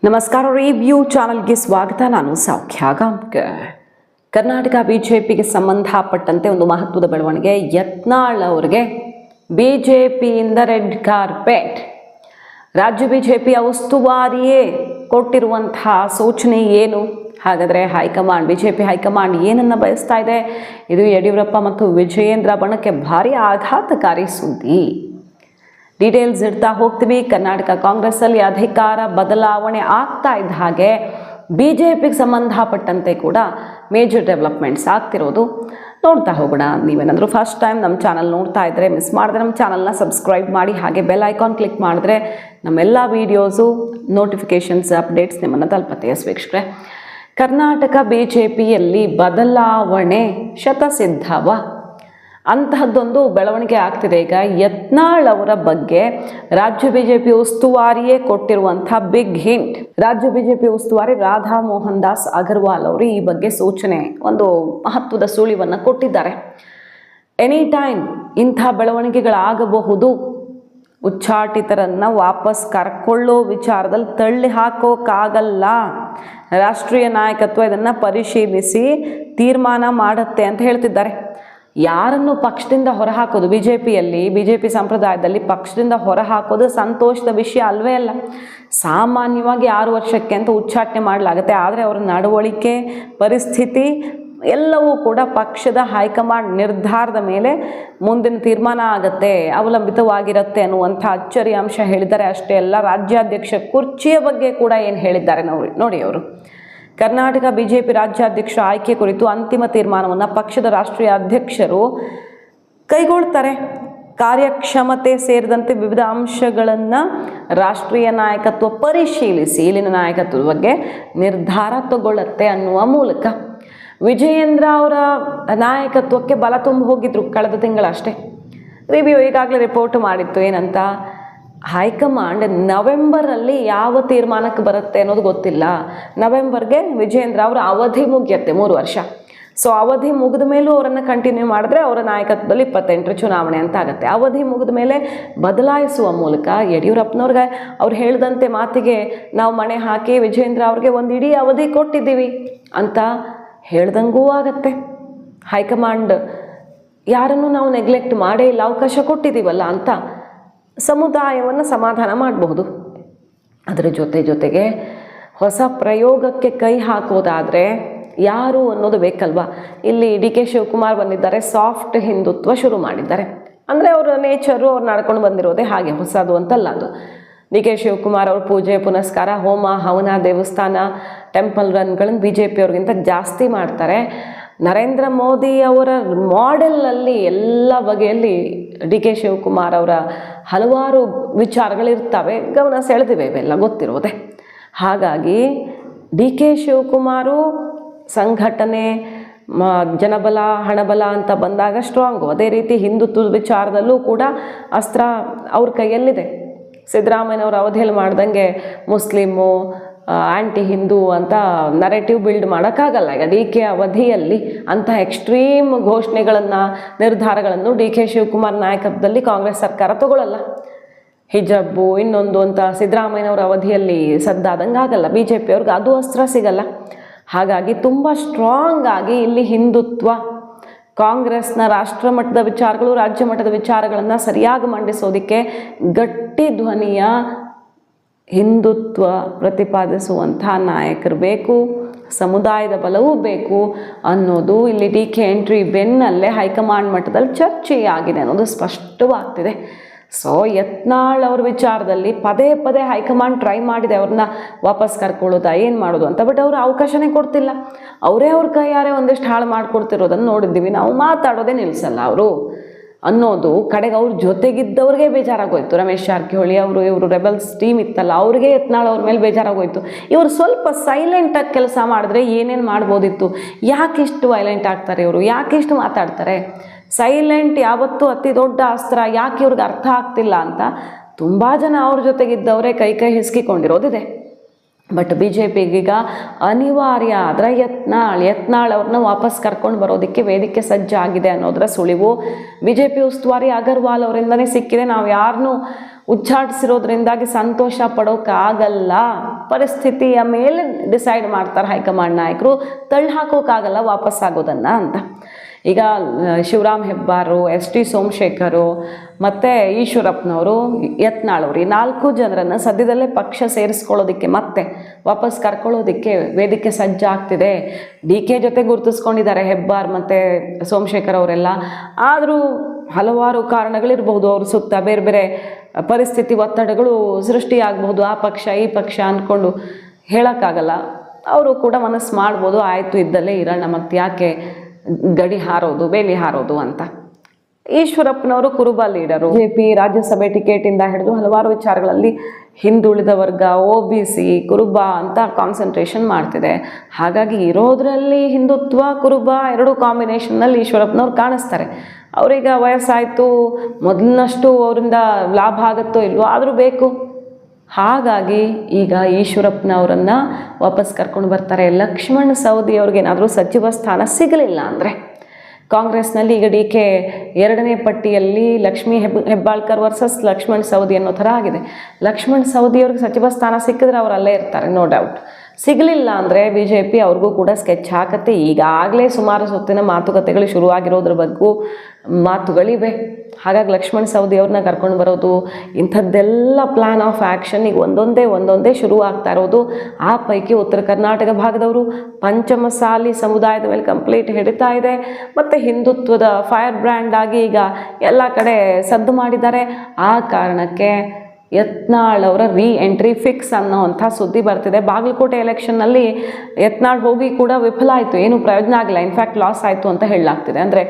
ನಮಸ್ಕಾರ. ರಿವ್ಯೂ ಚಾನಲ್ಗೆ ಸ್ವಾಗತ. ನಾನು ಸೌಖ್ಯ ಗಾಂವ್ಕರ್. ಕರ್ನಾಟಕ ಬಿಜೆಪಿಗೆ ಸಂಬಂಧಪಟ್ಟಂತೆ ಒಂದು ಮಹತ್ವದ ಬೆಳವಣಿಗೆ. ಯತ್ನಾಳ್ ಅವರಿಗೆ ಬಿಜೆಪಿಯಿಂದ ರೆಡ್ ಕಾರ್ಪೆಟ್. ರಾಜ್ಯ ಬಿಜೆಪಿಯ ಉಸ್ತುವಾರಿಯೇ ಕೊಟ್ಟಿರುವಂತಹ ಸೂಚನೆ ಏನು? ಹಾಗಾದರೆ ಹೈಕಮಾಂಡ್, ಬಿಜೆಪಿ ಹೈಕಮಾಂಡ್ ಏನನ್ನು ಬಯಸ್ತಾ ಇದೆ? ಇದು ಯಡಿಯೂರಪ್ಪ ಮತ್ತು ವಿಜಯೇಂದ್ರ ಬಣಕ್ಕೆ ಭಾರಿ ಆಘಾತಕಾರಿ ಸುದ್ದಿ. ಡೀಟೇಲ್ಸ್ ಇಡ್ತಾ ಹೋಗ್ತೀವಿ. ಕರ್ನಾಟಕ ಕಾಂಗ್ರೆಸ್ಸಲ್ಲಿ ಅಧಿಕಾರ ಬದಲಾವಣೆ ಆಗ್ತಾ ಇದ್ದ ಹಾಗೆ ಬಿಜೆಪಿಗೆ ಸಂಬಂಧಪಟ್ಟಂತೆ ಕೂಡ ಮೇಜರ್ ಡೆವಲಪ್ಮೆಂಟ್ಸ್ ಆಗ್ತಿರೋದು ನೋಡ್ತಾ ಹೋಗೋಣ. ನೀವೇನಾದರೂ ಫಸ್ಟ್ ಟೈಮ್ ನಮ್ಮ ಚಾನಲ್ ನೋಡ್ತಾ ಇದ್ದರೆ ಮಿಸ್ ಮಾಡಿದ್ರೆ ನಮ್ಮ ಚಾನಲ್ನ ಸಬ್ಸ್ಕ್ರೈಬ್ ಮಾಡಿ, ಹಾಗೆ ಬೆಲ್ ಐಕಾನ್ ಕ್ಲಿಕ್ ಮಾಡಿದ್ರೆ ನಮ್ಮೆಲ್ಲ ವೀಡಿಯೋಸು ನೋಟಿಫಿಕೇಷನ್ಸ್ ಅಪ್ಡೇಟ್ಸ್ ನಿಮ್ಮನ್ನು ತಲುಪತ್ತೆ. ಎಸ್ ವೀಕ್ಷಕರೇ, ಕರ್ನಾಟಕ ಬಿಜೆಪಿಯಲ್ಲಿ ಬದಲಾವಣೆ ಶತಸಿದ್ಧವ ಅಂತಹದ್ದೊಂದು ಬೆಳವಣಿಗೆ ಆಗ್ತಿದೆ. ಈಗ ಯತ್ನಾಳ್ ಅವರ ಬಗ್ಗೆ ರಾಜ್ಯ ಬಿಜೆಪಿ ಉಸ್ತುವಾರಿಯೇ ಕೊಟ್ಟಿರುವಂಥ ಬಿಗ್ ಹಿಂಟ್. ರಾಜ್ಯ ಬಿಜೆಪಿ ಉಸ್ತುವಾರಿ ರಾಧಾ ಮೋಹನ್ ದಾಸ್ ಅಗರ್ವಾಲ್ ಅವರು ಈ ಬಗ್ಗೆ ಸೂಚನೆ, ಒಂದು ಮಹತ್ವದ ಸುಳಿವನ್ನು ಕೊಟ್ಟಿದ್ದಾರೆ. ಎನಿ ಟೈಮ್ ಇಂಥ ಬೆಳವಣಿಗೆಗಳಾಗಬಹುದು. ಉಚ್ಚಾಟಿತರನ್ನು ವಾಪಸ್ ಕರ್ಕೊಳ್ಳೋ ವಿಚಾರದಲ್ಲಿ ತಳ್ಳಿ ಹಾಕೋಕ್ಕಾಗಲ್ಲ. ರಾಷ್ಟ್ರೀಯ ನಾಯಕತ್ವ ಇದನ್ನು ಪರಿಶೀಲಿಸಿ ತೀರ್ಮಾನ ಮಾಡುತ್ತೆ ಅಂತ ಹೇಳ್ತಿದ್ದಾರೆ. ಯಾರನ್ನು ಪಕ್ಷದಿಂದ ಹೊರಹಾಕೋದು, ಬಿ ಜೆ ಪಿ ಸಂಪ್ರದಾಯದಲ್ಲಿ ಪಕ್ಷದಿಂದ ಹೊರಹಾಕೋದು ಸಂತೋಷದ ವಿಷಯ ಅಲ್ವೇ ಅಲ್ಲ. ಸಾಮಾನ್ಯವಾಗಿ 6 ವರ್ಷಕ್ಕೆ ಅಂತ ಉಚ್ಚಾಟನೆ ಮಾಡಲಾಗುತ್ತೆ. ಆದರೆ ಅವರ ನಡವಳಿಕೆ, ಪರಿಸ್ಥಿತಿ ಎಲ್ಲವೂ ಕೂಡ ಪಕ್ಷದ ಹೈಕಮಾಂಡ್ ನಿರ್ಧಾರದ ಮೇಲೆ ಮುಂದಿನ ತೀರ್ಮಾನ ಆಗುತ್ತೆ, ಅವಲಂಬಿತವಾಗಿರುತ್ತೆ ಅನ್ನುವಂಥ ಅಚ್ಚರಿ ಅಂಶ ಹೇಳಿದ್ದಾರೆ. ಅಷ್ಟೇ ಅಲ್ಲ, ರಾಜ್ಯಾಧ್ಯಕ್ಷ ಕುರ್ಚಿಯ ಬಗ್ಗೆ ಕೂಡ ಏನು ಹೇಳಿದ್ದಾರೆ ನೋಡಿ ಅವರು. ಕರ್ನಾಟಕ ಬಿಜೆಪಿ ರಾಜ್ಯಾಧ್ಯಕ್ಷ ಆಯ್ಕೆ ಕುರಿತು ಅಂತಿಮ ತೀರ್ಮಾನವನ್ನು ಪಕ್ಷದ ರಾಷ್ಟ್ರೀಯ ಅಧ್ಯಕ್ಷರು ಕೈಗೊಳ್ತಾರೆ. ಕಾರ್ಯಕ್ಷಮತೆ ಸೇರಿದಂತೆ ವಿವಿಧ ಅಂಶಗಳನ್ನು ರಾಷ್ಟ್ರೀಯ ನಾಯಕತ್ವ ಪರಿಶೀಲಿಸಿ ಇಲ್ಲಿನ ನಾಯಕತ್ವದ ಬಗ್ಗೆ ನಿರ್ಧಾರ ತಗೊಳ್ಳುತ್ತೆ ಅನ್ನುವ ಮೂಲಕ ವಿಜಯೇಂದ್ರ ಅವರ ನಾಯಕತ್ವಕ್ಕೆ ಬಲ ತುಂಬ ಹೋಗಿದ್ರು ಕಳೆದ ತಿಂಗಳಷ್ಟೇ. ರಿವ್ಯೂ ಈಗಾಗಲೇ ರಿಪೋರ್ಟ್ ಮಾಡಿತ್ತು. ಏನಂತ? ಹೈಕಮಾಂಡ್ ನವೆಂಬರಲ್ಲಿ ಯಾವ ತೀರ್ಮಾನಕ್ಕೆ ಬರುತ್ತೆ ಅನ್ನೋದು ಗೊತ್ತಿಲ್ಲ. ನವೆಂಬರ್ಗೆ ವಿಜಯೇಂದ್ರ ಅವರ ಅವಧಿ ಮುಗಿಯುತ್ತೆ, 3 ವರ್ಷ. ಸೊ ಅವಧಿ ಮುಗಿದ ಮೇಲೂ ಅವರನ್ನು ಕಂಟಿನ್ಯೂ ಮಾಡಿದ್ರೆ ಅವರ ನಾಯಕತ್ವದಲ್ಲಿ 28 ಚುನಾವಣೆ ಅಂತ ಆಗುತ್ತೆ. ಅವಧಿ ಮುಗಿದ ಮೇಲೆ ಬದಲಾಯಿಸುವ ಮೂಲಕ ಯಡಿಯೂರಪ್ಪನವ್ರಿಗೆ ಅವ್ರು ಹೇಳಿದಂತೆ ಮಾತಿಗೆ ನಾವು ಮಣೆ ಹಾಕಿ ವಿಜಯೇಂದ್ರ ಅವ್ರಿಗೆ ಒಂದು ಇಡೀ ಅವಧಿ ಕೊಟ್ಟಿದ್ದೀವಿ ಅಂತ ಹೇಳ್ದಂಗೂ ಆಗತ್ತೆ. ಹೈಕಮಾಂಡ್ ಯಾರನ್ನು ನಾವು ನೆಗ್ಲೆಕ್ಟ್ ಮಾಡೇ ಇಲ್ಲ, ಅವಕಾಶ ಕೊಟ್ಟಿದ್ದೀವಲ್ಲ ಅಂತ ಸಮುದಾಯವನ್ನು ಸಮಾಧಾನ ಮಾಡಬಹುದು. ಅದರ ಜೊತೆಗೆ ಹೊಸ ಪ್ರಯೋಗಕ್ಕೆ ಕೈ ಹಾಕೋದಾದರೆ ಯಾರು ಅನ್ನೋದು ಬೇಕಲ್ವಾ. ಇಲ್ಲಿ ಡಿ.ಕೆ. ಶಿವಕುಮಾರ್ ಬಂದಿದ್ದಾರೆ, ಸಾಫ್ಟ್ ಹಿಂದುತ್ವ ಶುರು ಮಾಡಿದ್ದಾರೆ. ಅಂದರೆ ಅವರ ನೇಚರು, ಅವ್ರು ನಡ್ಕೊಂಡು ಬಂದಿರೋದೇ ಹಾಗೆ, ಹೊಸದು ಅಂತಲ್ಲ ಅದು. ಡಿ.ಕೆ. ಶಿವಕುಮಾರ್ ಅವರು ಪೂಜೆ ಪುನಸ್ಕಾರ, ಹೋಮ ಹವನ, ದೇವಸ್ಥಾನ, ಟೆಂಪಲ್ ರನ್ಗಳನ್ನು BJP ಅವ್ರಿಗಿಂತ ಜಾಸ್ತಿ ಮಾಡ್ತಾರೆ. ನರೇಂದ್ರ ಮೋದಿ ಅವರ ಮಾಡೆಲಲ್ಲಿ ಎಲ್ಲ ಬಗೆಯಲ್ಲಿ ಡಿ.ಕೆ. ಶಿವಕುಮಾರ್ ಅವರ ಹಲವಾರು ವಿಚಾರಗಳಿರ್ತವೆ, ಗಮನ ಸೆಳೆದಿವೆ, ಇವೆಲ್ಲ ಗೊತ್ತಿರೋದೆ. ಹಾಗಾಗಿ ಡಿ.ಕೆ. ಶಿವಕುಮಾರು ಸಂಘಟನೆ, ಜನಬಲ, ಹಣಬಲ ಅಂತ ಬಂದಾಗ ಸ್ಟ್ರಾಂಗು. ಅದೇ ರೀತಿ ಹಿಂದುತ್ವದ ವಿಚಾರದಲ್ಲೂ ಕೂಡ ಅಸ್ತ್ರ ಅವ್ರ ಕೈಯಲ್ಲಿದೆ. ಸಿದ್ದರಾಮಯ್ಯನವ್ರ ಅವಧಿಯಲ್ಲಿ ಮಾಡ್ದಂಗೆ ಮುಸ್ಲಿಮು, ಆ್ಯಂಟಿ ಹಿಂದೂ ಅಂತ ನರೇಟಿವ್ ಬಿಲ್ಡ್ ಮಾಡೋಕ್ಕಾಗಲ್ಲ. ಈಗ ಡಿ.ಕೆ. ಅವಧಿಯಲ್ಲಿ ಅಂಥ ಎಕ್ಸ್ಟ್ರೀಮ್ ಘೋಷಣೆಗಳನ್ನು, ನಿರ್ಧಾರಗಳನ್ನು ಡಿ.ಕೆ. ಶಿವಕುಮಾರ್ ನಾಯಕತ್ವದಲ್ಲಿ ಕಾಂಗ್ರೆಸ್ ಸರ್ಕಾರ ತಗೊಳ್ಳಲ್ಲ. ಹಿಜಬ್ಬು ಇನ್ನೊಂದು ಅಂತ ಸಿದ್ದರಾಮಯ್ಯನವರ ಅವಧಿಯಲ್ಲಿ ಸದ್ದಾದಂಗೆ ಆಗಲ್ಲ. BJP ಅವ್ರಿಗೆ ಅದು ಅಸ್ತ್ರ ಸಿಗಲ್ಲ. ಹಾಗಾಗಿ ತುಂಬ ಸ್ಟ್ರಾಂಗ್ ಆಗಿ ಇಲ್ಲಿ ಹಿಂದುತ್ವ, ಕಾಂಗ್ರೆಸ್ನ ರಾಷ್ಟ್ರ ಮಟ್ಟದ ವಿಚಾರಗಳು, ರಾಜ್ಯ ಮಟ್ಟದ ವಿಚಾರಗಳನ್ನು ಸರಿಯಾಗಿ ಮಂಡಿಸೋದಕ್ಕೆ ಗಟ್ಟಿ ಧ್ವನಿಯ ಹಿಂದುತ್ವ ಪ್ರತಿಪಾದಿಸುವಂಥ ನಾಯಕರು ಬೇಕು, ಸಮುದಾಯದ ಬಲವೂ ಬೇಕು ಅನ್ನೋದು ಇಲ್ಲಿ ಡಿ.ಕೆ. ಎಂಟ್ರಿ ಬೆನ್ನಲ್ಲೇ ಹೈಕಮಾಂಡ್ ಮಟ್ಟದಲ್ಲಿ ಚರ್ಚೆಯಾಗಿದೆ ಅನ್ನೋದು ಸ್ಪಷ್ಟವಾಗ್ತಿದೆ. ಸೊ ಯತ್ನಾಳ್ ಅವ್ರ ವಿಚಾರದಲ್ಲಿ ಪದೇ ಹೈಕಮಾಂಡ್ ಟ್ರೈ ಮಾಡಿದೆ ಅವ್ರನ್ನ ವಾಪಸ್ ಕರ್ಕೊಳ್ಳೋದಾ, ಏನು ಮಾಡೋದು ಅಂತ. ಬಟ್ ಅವರು ಅವಕಾಶನೇ ಕೊಡ್ತಿಲ್ಲ. ಅವರೇ ಅವ್ರ ಕೈಯಾರೆ ಒಂದಿಷ್ಟು ಹಾಳು ಮಾಡಿಕೊಡ್ತಿರೋದನ್ನು ನೋಡಿದ್ದೀವಿ ನಾವು. ಮಾತಾಡೋದೇ ನಿಲ್ಲಿಸಲ್ಲ ಅವರು ಅನ್ನೋದು ಕಡೆಗೆ ಅವ್ರ ಜೊತೆಗಿದ್ದವ್ರಿಗೆ ಬೇಜಾರಾಗೋಯ್ತು. ರಮೇಶ್ ಜಾರಕಿಹೊಳಿ ಇವರು ರೆಬಲ್ಸ್ ಟೀಮ್ ಇತ್ತಲ್ಲ, ಅವ್ರಿಗೆ ಯತ್ನಾಳ್ ಅವ್ರ ಮೇಲೆ ಬೇಜಾರಾಗೋಯ್ತು. ಇವರು ಸ್ವಲ್ಪ ಸೈಲೆಂಟಾಗಿ ಕೆಲಸ ಮಾಡಿದ್ರೆ ಏನೇನು ಮಾಡ್ಬೋದಿತ್ತು. ಯಾಕಿಷ್ಟು ವೈಲೆಂಟ್ ಆಗ್ತಾರೆ ಇವರು, ಯಾಕಿಷ್ಟು ಮಾತಾಡ್ತಾರೆ? ಸೈಲೆಂಟ್ ಯಾವತ್ತೂ ಅತಿ ದೊಡ್ಡ ಅಸ್ತ್ರ, ಯಾಕೆ ಇವ್ರಿಗೆ ಅರ್ಥ ಆಗ್ತಿಲ್ಲ ಅಂತ ತುಂಬ ಜನ ಅವ್ರ ಜೊತೆಗಿದ್ದವರೇ ಕೈ ಹಿಸ್ಕಿಕೊಂಡಿರೋದಿದೆ. ಬಟ್ BJPಗೀಗ ಅನಿವಾರ್ಯ ಆದರೆ ಯತ್ನಾಳ್ ಅವ್ರನ್ನ ವಾಪಸ್ ಕರ್ಕೊಂಡು ಬರೋದಕ್ಕೆ ವೇದಿಕೆ ಸಜ್ಜಾಗಿದೆ ಅನ್ನೋದರ ಸುಳಿವು BJP ಉಸ್ತುವಾರಿ ಅಗರ್ವಾಲ್ ಅವರಿಂದನೇ ಸಿಕ್ಕಿದೆ. ನಾವು ಯಾರನ್ನೂ ಉಚ್ಚಾಟಿಸಿರೋದ್ರಿಂದಾಗಿ ಸಂತೋಷ ಪಡೋಕ್ಕಾಗಲ್ಲ. ಪರಿಸ್ಥಿತಿಯ ಮೇಲೆ ಡಿಸೈಡ್ ಮಾಡ್ತಾರೆ ಹೈಕಮಾಂಡ್ ನಾಯಕರು, ತಳ್ಳಿ ಹಾಕೋಕ್ಕಾಗಲ್ಲ ವಾಪಸ್ ಆಗೋದನ್ನು ಅಂತ. ಈಗ ಶಿವರಾಮ್ ಹೆಬ್ಬಾರು, ಎಸ್ ಟಿ ಸೋಮಶೇಖರು ಮತ್ತು ಈಶ್ವರಪ್ಪನವರು, ಯತ್ನಾಳ್ ಅವರು, ಈ 4 ಜನರನ್ನು ಸದ್ಯದಲ್ಲೇ ಪಕ್ಷ ಸೇರಿಸ್ಕೊಳ್ಳೋದಕ್ಕೆ ಮತ್ತೆ ವಾಪಸ್ ಕರ್ಕೊಳ್ಳೋದಕ್ಕೆ ವೇದಿಕೆ ಸಜ್ಜಾಗ್ತಿದೆ. ಡಿ ಕೆ ಜೊತೆ ಗುರುತಿಸ್ಕೊಂಡಿದ್ದಾರೆ ಹೆಬ್ಬಾರ್ ಮತ್ತು ಸೋಮಶೇಖರ್ ಅವರೆಲ್ಲ. ಆದರೂ ಹಲವಾರು ಕಾರಣಗಳಿರ್ಬೋದು, ಅವ್ರ ಸುತ್ತ ಬೇರೆ ಬೇರೆ ಪರಿಸ್ಥಿತಿ ಒತ್ತಡಗಳು ಸೃಷ್ಟಿಯಾಗಬಹುದು. ಆ ಪಕ್ಷ ಈ ಪಕ್ಷ ಅಂದ್ಕೊಂಡು ಹೇಳೋಕ್ಕಾಗಲ್ಲ. ಅವರು ಕೂಡ ಮನಸ್ಸು ಮಾಡ್ಬೋದು, ಆಯಿತು ಇದ್ದಲ್ಲೇ ಇರೋಣ, ಮತ್ತು ಯಾಕೆ ಗಡಿ ಹಾರೋದು ಬೇಲಿ ಹಾರೋದು ಅಂತ. ಈಶ್ವರಪ್ಪನವರು ಕುರುಬ ಲೀಡರು, JP ರಾಜ್ಯಸಭೆ ಟಿಕೆಟಿಂದ ಹಿಡಿದು ಹಲವಾರು ವಿಚಾರಗಳಲ್ಲಿ ಹಿಂದುಳಿದ ವರ್ಗ, OBC, ಕುರುಬ ಅಂತ ಕಾನ್ಸಂಟ್ರೇಷನ್ ಮಾಡ್ತಿದೆ. ಹಾಗಾಗಿ ಇರೋದ್ರಲ್ಲಿ ಹಿಂದುತ್ವ ಕುರುಬ ಎರಡೂ ಕಾಂಬಿನೇಷನ್ನಲ್ಲಿ ಈಶ್ವರಪ್ಪನವ್ರು ಕಾಣಿಸ್ತಾರೆ. ಅವ್ರೀಗ ವಯಸ್ಸಾಯಿತು, ಮೊದಲಿನಷ್ಟು ಅವರಿಂದ ಲಾಭ ಆಗುತ್ತೋ ಇಲ್ವೋ, ಆದರೂ ಬೇಕು. ಹಾಗಾಗಿ ಈಗ ಈಶ್ವರಪ್ಪನವರನ್ನು ವಾಪಸ್ ಕರ್ಕೊಂಡು ಬರ್ತಾರೆ. ಲಕ್ಷ್ಮಣ್ ಸವದಿ ಅವ್ರಿಗೇನಾದರೂ ಸಚಿವ ಸ್ಥಾನ ಸಿಗಲಿಲ್ಲ ಅಂದರೆ, ಕಾಂಗ್ರೆಸ್ನಲ್ಲಿ ಈಗ DK 2ನೇ ಪಟ್ಟಿಯಲ್ಲಿ ಲಕ್ಷ್ಮೀ ಹೆಬ್ಬಾಳ್ಕರ್ ವರ್ಸಸ್ ಲಕ್ಷ್ಮಣ್ ಸವದಿ ಅನ್ನೋ ಥರ ಆಗಿದೆ. ಲಕ್ಷ್ಮಣ್ ಸವದಿ ಅವ್ರಿಗೆ ಸಚಿವ ಸ್ಥಾನ ಸಿಕ್ಕಿದ್ರೆ ಅವ್ರು ಅಲ್ಲೇ ಇರ್ತಾರೆ, ನೋ ಡೌಟ್. ಸಿಗಲಿಲ್ಲ ಅಂದರೆ BJP ಅವ್ರಿಗೂ ಕೂಡ ಸ್ಕೆಚ್ ಹಾಕತ್ತೆ. ಈಗಾಗಲೇ ಸುಮಾರು ಸುತ್ತಿನ ಮಾತುಕತೆಗಳು ಶುರುವಾಗಿರೋದ್ರ ಬಗ್ಗೂ ಮಾತುಗಳಿವೆ. ಹಾಗಾಗಿ ಲಕ್ಷ್ಮಣ್ ಸವದಿ ಅವ್ರನ್ನ ಕರ್ಕೊಂಡು ಬರೋದು, ಇಂಥದ್ದೆಲ್ಲ ಪ್ಲ್ಯಾನ್ ಆಫ್ ಆ್ಯಕ್ಷನ್ ಈಗ ಒಂದೊಂದೇ ಶುರು ಆಗ್ತಾ ಇರೋದು. ಆ ಪೈಕಿ ಉತ್ತರ ಕರ್ನಾಟಕ ಭಾಗದವರು ಪಂಚಮಸಾಲಿ ಸಮುದಾಯದ ಮೇಲೆ ಕಂಪ್ಲೀಟ್ ಹಿಡಿತಾ ಇದೆ. ಮತ್ತು ಹಿಂದುತ್ವದ ಫೈರ್ ಬ್ರ್ಯಾಂಡ್ ಆಗಿ ಈಗ ಎಲ್ಲ ಕಡೆ ಸದ್ದು ಮಾಡಿದ್ದಾರೆ. ಆ ಕಾರಣಕ್ಕೆ ಯತ್ನಾಳ್ ಅವರ ಎಂಟ್ರಿ ಫಿಕ್ಸ್ ಅನ್ನೋವಂಥ ಸುದ್ದಿ ಬರ್ತಿದೆ. ಬಾಗಲಕೋಟೆ ಎಲೆಕ್ಷನ್ನಲ್ಲಿ ಯತ್ನಾಳ್ ಹೋಗಿ ಕೂಡ ವಿಫಲ ಆಯಿತು, ಏನೂ ಪ್ರಯೋಜನ ಆಗಿಲ್ಲ, ಇನ್ಫ್ಯಾಕ್ಟ್ ಲಾಸ್ ಆಯಿತು ಅಂತ ಹೇಳಲಾಗ್ತಿದೆ. ಅಂದರೆ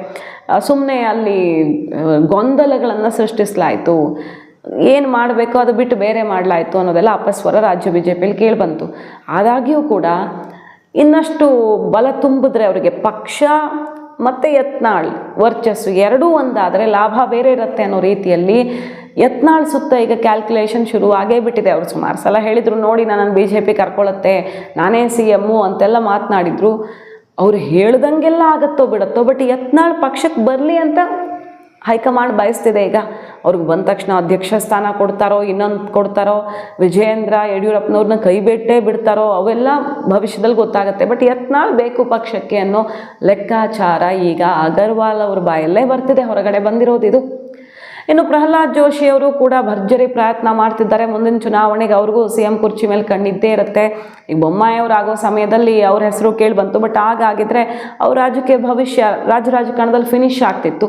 ಸುಮ್ಮನೆ ಅಲ್ಲಿ ಗೊಂದಲಗಳನ್ನು ಸೃಷ್ಟಿಸಲಾಯಿತು. ಏನು ಮಾಡಬೇಕೋ ಅದು ಬಿಟ್ಟು ಬೇರೆ ಮಾಡಲಾಯಿತು ಅನ್ನೋದೆಲ್ಲ ಅಪಸ್ವರ ರಾಜ್ಯ BJPಯಲ್ಲಿ ಕೇಳಿಬಂತು. ಆದಾಗ್ಯೂ ಕೂಡ ಇನ್ನಷ್ಟು ಬಲ ತುಂಬಿದ್ರೆ ಅವರಿಗೆ ಪಕ್ಷ ಮತ್ತು ಯತ್ನಾಳ್ ವರ್ಚಸ್ಸು ಎರಡೂ ಒಂದಾದರೆ ಲಾಭ ಬೇರೆ ಇರುತ್ತೆ ಅನ್ನೋ ರೀತಿಯಲ್ಲಿ ಯತ್ನಾಳ್ ಸುತ್ತ ಈಗ ಕ್ಯಾಲ್ಕುಲೇಷನ್ ಶುರು ಆಗೇ ಬಿಟ್ಟಿದೆ. ಅವರು ಸುಮಾರು ಸಲ ಹೇಳಿದರು, ನೋಡಿ ನನ್ನನ್ನು BJP ಕರ್ಕೊಳ್ಳುತ್ತೆ, ನಾನೇ CM ಅಂತೆಲ್ಲ ಮಾತನಾಡಿದರು. ಅವ್ರು ಹೇಳ್ದಂಗೆಲ್ಲ ಆಗುತ್ತೋ ಬಿಡುತ್ತೋ, ಬಟ್ ಯತ್ನಾಳ್ ಪಕ್ಷಕ್ಕೆ ಬರಲಿ ಅಂತ ಹೈಕಮಾಂಡ್ ಬಯಸ್ತಿದೆ. ಈಗ ಅವ್ರಿಗೆ ಬಂದ ತಕ್ಷಣ ಅಧ್ಯಕ್ಷ ಸ್ಥಾನ ಕೊಡ್ತಾರೋ, ಇನ್ನೊಂದು ಕೊಡ್ತಾರೋ, ವಿಜಯೇಂದ್ರ ಯಡಿಯೂರಪ್ಪನವ್ರನ್ನ ಕೈ ಬಿಡ್ತಾರೋ, ಅವೆಲ್ಲ ಭವಿಷ್ಯದಲ್ಲಿ ಗೊತ್ತಾಗುತ್ತೆ. ಬಟ್ ಯತ್ನಾಳ್ ಬೇಕು ಪಕ್ಷಕ್ಕೆ ಅನ್ನೋ ಲೆಕ್ಕಾಚಾರ ಈಗ ಅಗರ್ವಾಲ್ ಅವ್ರ ಬಾಯಲ್ಲೇ ಬರ್ತಿದೆ, ಹೊರಗಡೆ ಬಂದಿರೋದು ಇದು. ಇನ್ನು ಪ್ರಹ್ಲಾದ್ ಜೋಶಿ ಅವರು ಕೂಡ ಭರ್ಜರಿ ಪ್ರಯತ್ನ ಮಾಡ್ತಿದ್ದಾರೆ. ಮುಂದಿನ ಚುನಾವಣೆಗೆ ಅವ್ರಿಗೂ CM ಕುರ್ಚಿ ಮೇಲೆ ಕಣ್ಣಿದ್ದೇ ಇರುತ್ತೆ. ಈಗ ಬೊಮ್ಮಾಯಿ ಅವರು ಆಗೋ ಸಮಯದಲ್ಲಿ ಅವ್ರ ಹೆಸರು ಕೇಳಿ ಬಂತು, ಬಟ್ ಆಗಿದ್ರೆ ಅವ್ರ ರಾಜಕೀಯ ಭವಿಷ್ಯ ರಾಜಕಾರಣದಲ್ಲಿ ಫಿನಿಶ್ ಆಗ್ತಿತ್ತು,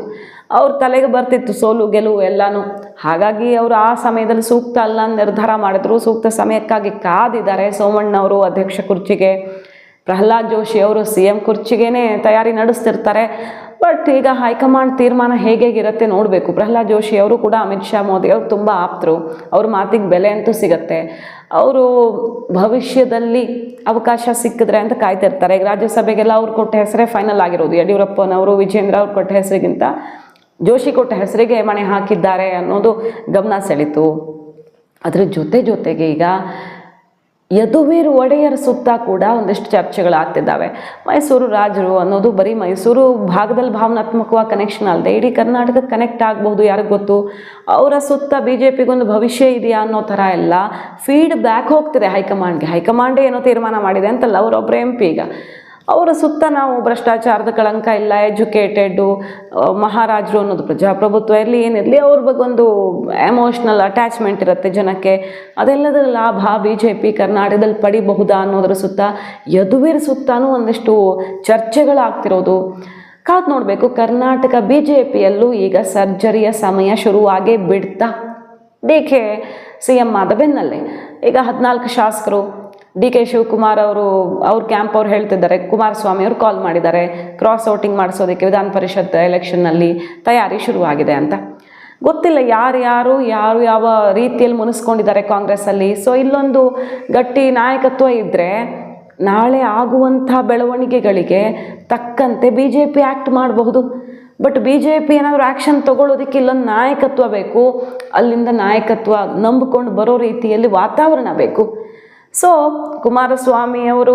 ಅವ್ರ ತಲೆಗೆ ಬರ್ತಿತ್ತು ಸೋಲು ಗೆಲುವು ಎಲ್ಲನೂ. ಹಾಗಾಗಿ ಅವರು ಆ ಸಮಯದಲ್ಲಿ ಸೂಕ್ತ ಅಲ್ಲ ನಿರ್ಧಾರ ಮಾಡಿದ್ರು. ಸೂಕ್ತ ಸಮಯಕ್ಕಾಗಿ ಕಾದಿದ್ದಾರೆ. ಸೋಮಣ್ಣ ಅವರು ಅಧ್ಯಕ್ಷ ಕುರ್ಚಿಗೆ, ಪ್ರಹ್ಲಾದ್ ಜೋಶಿ ಅವರು CM ಕುರ್ಚಿಗೇನೆ ತಯಾರಿ ನಡೆಸ್ತಿರ್ತಾರೆ. ಬಟ್ ಈಗ ಹೈಕಮಾಂಡ್ ತೀರ್ಮಾನ ಹೇಗಿರುತ್ತೆ ನೋಡಬೇಕು. ಪ್ರಹ್ಲಾದ್ ಜೋಶಿ ಅವರು ಕೂಡ ಅಮಿತ್ ಶಾ ಮೋದಿ ಅವರು ತುಂಬ ಆಪ್ತರು, ಅವ್ರ ಮಾತಿಗೆ ಬೆಲೆ ಅಂತೂ ಸಿಗುತ್ತೆ. ಅವರು ಭವಿಷ್ಯದಲ್ಲಿ ಅವಕಾಶ ಸಿಕ್ಕಿದ್ರೆ ಅಂತ ಕಾಯ್ತಿರ್ತಾರೆ. ಈಗ ರಾಜ್ಯಸಭೆಗೆಲ್ಲ ಅವ್ರು ಕೊಟ್ಟ ಹೆಸರೇ ಫೈನಲ್ ಆಗಿರೋದು. ಯಡಿಯೂರಪ್ಪನವರು ವಿಜೇಂದ್ರ ಅವ್ರು ಕೊಟ್ಟ ಹೆಸರಿಗಿಂತ ಜೋಶಿ ಕೊಟ್ಟ ಹೆಸರಿಗೆ ಮಣೆ ಹಾಕಿದ್ದಾರೆ ಅನ್ನೋದು ಗಮನ ಸೆಳೀತು. ಅದರ ಜೊತೆಗೆ ಈಗ ಯದುವೀರ್ ಒಡೆಯರ್ ಸುತ್ತ ಕೂಡ ಒಂದಿಷ್ಟು ಚರ್ಚೆಗಳಾಗ್ತಿದ್ದಾವೆ. ಮೈಸೂರು ರಾಜರು ಅನ್ನೋದು ಬರೀ ಮೈಸೂರು ಭಾಗದಲ್ಲಿ ಭಾವನಾತ್ಮಕವಾಗಿ ಕನೆಕ್ಷನ್ ಅಲ್ಲದೆ ಇಡೀ ಕರ್ನಾಟಕಕ್ಕೆ ಕನೆಕ್ಟ್ ಆಗಬಹುದು, ಯಾರಿಗೆ ಗೊತ್ತು. ಅವರ ಸುತ್ತ BJPಗೊಂದು ಭವಿಷ್ಯ ಇದೆಯಾ ಅನ್ನೋ ಥರ ಎಲ್ಲ ಫೀಡ್ಬ್ಯಾಕ್ ಹೋಗ್ತಿದೆ ಹೈಕಮಾಂಡ್ಗೆ. ಹೈಕಮಾಂಡೇ ಏನೋ ತೀರ್ಮಾನ ಮಾಡಿದೆ ಅಂತಲ್ಲ, ಅವರೊಬ್ಬರು MP. ಈಗ ಅವರ ಸುತ್ತ ನಾವು ಭ್ರಷ್ಟಾಚಾರದ ಕಳಂಕ ಇಲ್ಲ, ಎಜುಕೇಟೆಡ್ಡು, ಮಹಾರಾಜರು ಅನ್ನೋದು ಪ್ರಜಾಪ್ರಭುತ್ವ ಇರಲಿ ಏನಿರಲಿ, ಅವ್ರ ಬಗ್ಗೆ ಒಂದು ಎಮೋಷ್ನಲ್ ಅಟ್ಯಾಚ್ಮೆಂಟ್ ಇರುತ್ತೆ ಜನಕ್ಕೆ. ಅದೆಲ್ಲದರ ಲಾಭ BJP ಕರ್ನಾಟಕದಲ್ಲಿ ಪಡಿಬಹುದಾ ಅನ್ನೋದ್ರ ಸುತ್ತ, ಯದುವೀರ್ ಸುತ್ತನೂ ಒಂದಿಷ್ಟು ಚರ್ಚೆಗಳಾಗ್ತಿರೋದು ಕಾದು ನೋಡಬೇಕು. ಕರ್ನಾಟಕ BJPಯಲ್ಲೂ ಈಗ ಸರ್ಜರಿಯ ಸಮಯ ಶುರುವಾಗೇ ಬಿಡ್ತಾ. DK CM ಆದ ಬೆನ್ನಲ್ಲೇ ಈಗ 14 ಶಾಸಕರು, DK ಶಿವಕುಮಾರ್ ಅವ್ರ ಕ್ಯಾಂಪ್ ಅವ್ರು ಹೇಳ್ತಿದ್ದಾರೆ, ಕುಮಾರಸ್ವಾಮಿ ಅವರು ಕಾಲ್ ಮಾಡಿದ್ದಾರೆ ಕ್ರಾಸ್ ವೋಟಿಂಗ್ ಮಾಡಿಸೋದಕ್ಕೆ ವಿಧಾನ ಪರಿಷತ್ ಎಲೆಕ್ಷನ್ನಲ್ಲಿ ತಯಾರಿ ಶುರುವಾಗಿದೆ ಅಂತ. ಗೊತ್ತಿಲ್ಲ ಯಾರು ಯಾವ ರೀತಿಯಲ್ಲಿ ಮುನಿಸ್ಕೊಂಡಿದ್ದಾರೆ ಕಾಂಗ್ರೆಸ್ಸಲ್ಲಿ. ಸೊ ಇಲ್ಲೊಂದು ಗಟ್ಟಿ ನಾಯಕತ್ವ ಇದ್ದರೆ ನಾಳೆ ಆಗುವಂಥ ಬೆಳವಣಿಗೆಗಳಿಗೆ ತಕ್ಕಂತೆ BJP ಆ್ಯಕ್ಟ್ ಮಾಡಬಹುದು. ಬಟ್ BJP ಏನಾದರೂ ಆ್ಯಕ್ಷನ್ ತೊಗೊಳ್ಳೋದಕ್ಕೆ ಇಲ್ಲೊಂದು ನಾಯಕತ್ವ ಬೇಕು. ಅಲ್ಲಿಂದ ನಾಯಕತ್ವ ನಂಬಿಕೊಂಡು ಬರೋ ರೀತಿಯಲ್ಲಿ ವಾತಾವರಣ ಬೇಕು. ಸೊ ಕುಮಾರಸ್ವಾಮಿ ಅವರು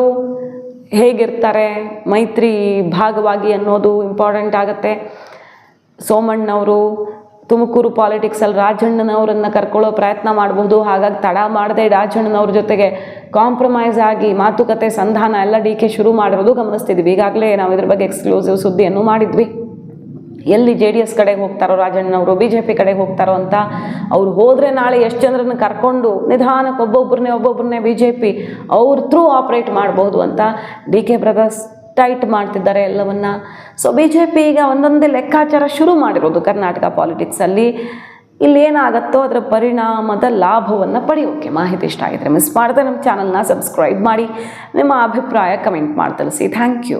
ಹೇಗಿರ್ತಾರೆ, ಮೈತ್ರಿ ಭಾಗವಾಗಿ ಅನ್ನೋದು ಇಂಪಾರ್ಟೆಂಟ್ ಆಗುತ್ತೆ. ಸೋಮಣ್ಣವರು ತುಮಕೂರು ಪಾಲಿಟಿಕ್ಸಲ್ಲಿ ರಾಜಣ್ಣನವರನ್ನು ಕರ್ಕೊಳ್ಳೋ ಪ್ರಯತ್ನ ಮಾಡಬಹುದು. ಹಾಗಾಗಿ ತಡ ಮಾಡದೆ ರಾಜಣ್ಣನವ್ರ ಜೊತೆಗೆ ಕಾಂಪ್ರಮೈಸ್ ಆಗಿ ಮಾತುಕತೆ ಸಂಧಾನ ಎಲ್ಲ DK ಶುರು ಮಾಡಿರೋದು ಗಮನಿಸ್ತಿದ್ವಿ. ಈಗಾಗಲೇ ನಾವು ಇದ್ರ ಬಗ್ಗೆ ಎಕ್ಸ್ಕ್ಲೂಸಿವ್ ಸುದ್ದಿಯನ್ನು ಮಾಡಿದ್ವಿ. ಎಲ್ಲಿ JDS ಕಡೆಗೆ ಹೋಗ್ತಾರೋ ರಾಜಣ್ಣನವರು, BJP ಕಡೆಗೆ ಹೋಗ್ತಾರೋ ಅಂತ. ಅವ್ರು ಹೋದರೆ ನಾಳೆ ಎಷ್ಟು ಜನರನ್ನು ಕರ್ಕೊಂಡು ನಿಧಾನಕ್ಕೆ ಒಬ್ಬೊಬ್ಬರನ್ನೇ BJP ಅವ್ರ ಥ್ರೂ ಆಪ್ರೇಟ್ ಮಾಡ್ಬೋದು ಅಂತ DK ಬ್ರದರ್ಸ್ ಟೈಟ್ ಮಾಡ್ತಿದ್ದಾರೆ ಎಲ್ಲವನ್ನ. ಸೊ BJP ಈಗ ಒಂದೊಂದೇ ಲೆಕ್ಕಾಚಾರ ಶುರು ಮಾಡಿರೋದು ಕರ್ನಾಟಕ ಪಾಲಿಟಿಕ್ಸಲ್ಲಿ. ಇಲ್ಲಿ ಏನಾಗುತ್ತೋ ಅದರ ಪರಿಣಾಮದ ಲಾಭವನ್ನು ಪಡೆಯೋಕೆ. ಮಾಹಿತಿ ಇಷ್ಟ ಆಗಿದ್ರೆ ಮಿಸ್ ಮಾಡದೆ ನಮ್ಮ ಚಾನಲ್ನ ಸಬ್ಸ್ಕ್ರೈಬ್ ಮಾಡಿ, ನಿಮ್ಮ ಅಭಿಪ್ರಾಯ ಕಮೆಂಟ್ ಮಾಡಿ ತಿಳಿಸಿ. Thank you.